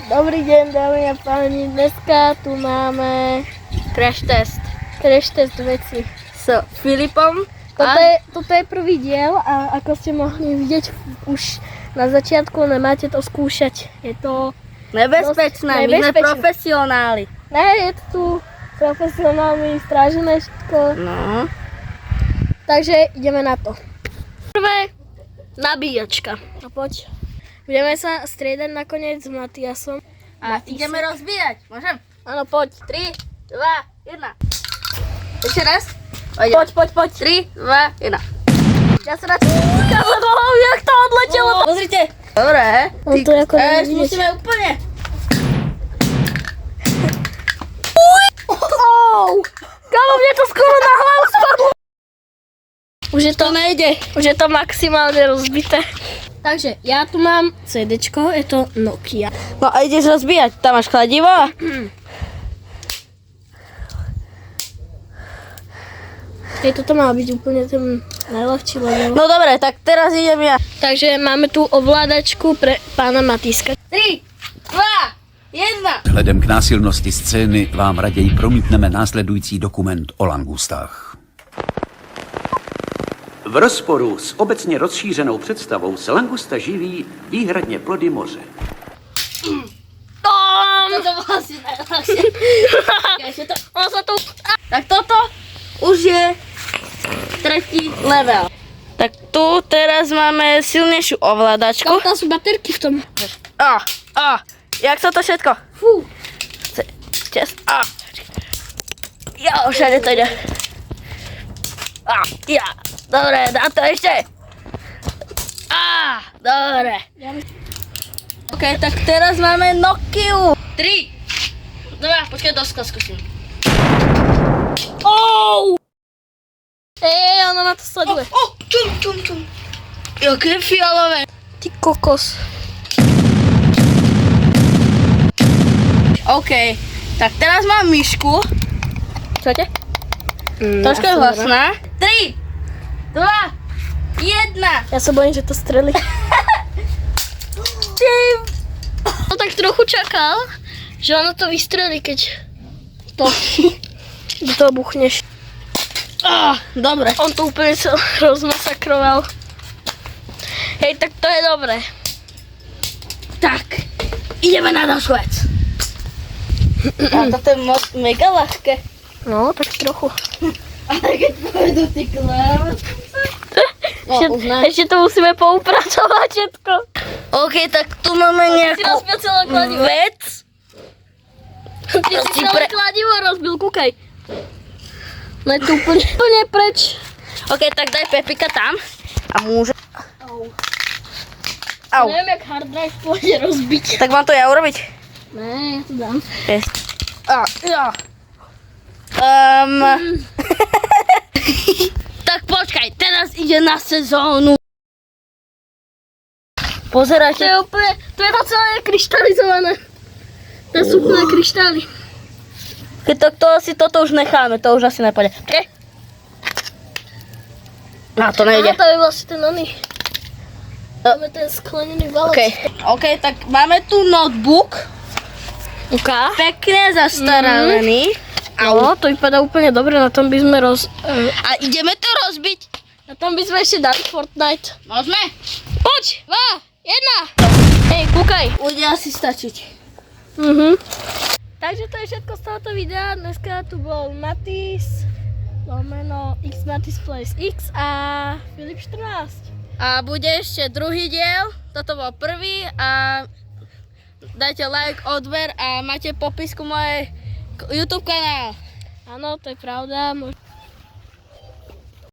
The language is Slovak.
Dobrý deň, dámy a páni. Dneska tu máme Crash test veci. s Filipom. Toto je prvý diel a ako ste mohli vidieť už na začiatku, nemáte to skúšať. Je to Nebezpečné, my sme profesionáli. Ne, je to tu profesionálne strážené všetko. No. Takže ideme na to. Prvé nabíjačka. A poď. Budeme sa striedať nakoniec s Matiasom. A ideme rozbíjať. Môžem? Áno, poď. 3, 2, 1. Ešte raz? Poď. 3, 2, 1. Ja sa radšej jak to odletelo. Pozrite. Dobre. No to je ako musíme úplne. Kámo, mne to skoro na hlavu spadlo. Už je to nejde. Už je to maximálne rozbité. Takže ja tu mám CDčko, je to Nokia. No a ideš rozbíjať. Tam máš kladivo. Toto má byť úplne ten najľahší level. No dobre, tak teraz idem ja. Takže máme tu ovládačku pre pána Matiska. 3, 2, 1. Vzhledem k násilnosti scény vám raději promítneme následující dokument o langustách. V rozporu s obecně rozšířenou představou se langusta živí výhradně plody moře. Toto bolo asi najľahšie. Ono sa tu... Tak toto už je tretí level. Tak tu teraz máme silnejšiu ovládačku. Tam sú baterky v tom. Jak sa to všetko? Fú. Všade to ide. Dobre, dá to ešte. Dobre. Ok, tak teraz máme Nokiu. 3, 2, počkaj, doska skúsim. Ono ma to sleduje. Čum. Jaké fialové. Ty kokos. OK, tak teraz mám myšku. Čujete? Trošku je hlasná. 3, 2, 1. Ja sa bojím, že to strelí. To tak trochu čakal, že ono to vystrelí, keď to do toho buchneš. Dobre. On to úplne sa rozmasakroval. Hej, tak to je dobré. Tak, ideme na ďalšiu vec. A toto je mega ľahké. No, tak trochu. Ale keď pôjdu ty klávesy. Ešte to musíme poupracovať všetko. OK, tak tu máme Si nejakú rozbil celé kladivo. vec. Ty si celé kladivo rozbil, kúkaj. No je to úplne preč. OK, tak daj Pepika tam. A môže... Neviem, jak hard drive pôjde rozbiť. Tak mám to ja urobiť? Ne, ja to dám. Tak počkaj, teraz ide na sezónu. Pozerajte. To je to celé kryštalizované. To sú úplne kryštály. Keď to asi toto už necháme, to už asi nepôjde. Okay? To nejde. To je vlastne ten oný. Máme ten sklenený valec. OK, tak máme tu notebook. Pekne zastaravený. No, to vypadá úplne dobre, na tom by sme A ideme to rozbiť. Na tom by sme ešte dali Fortnite. Môžeme? Poď! 2, 1! Hej, kúkaj. Bude asi stačiť. Takže to je všetko z tohoto videa. Dneska tu bol Matis, lomeno X Matis Plays X a Filip 14. A bude ešte druhý diel. Toto bol prvý a dajte like, odber a máte popisku moje YouTube kanál. Áno, to je pravda.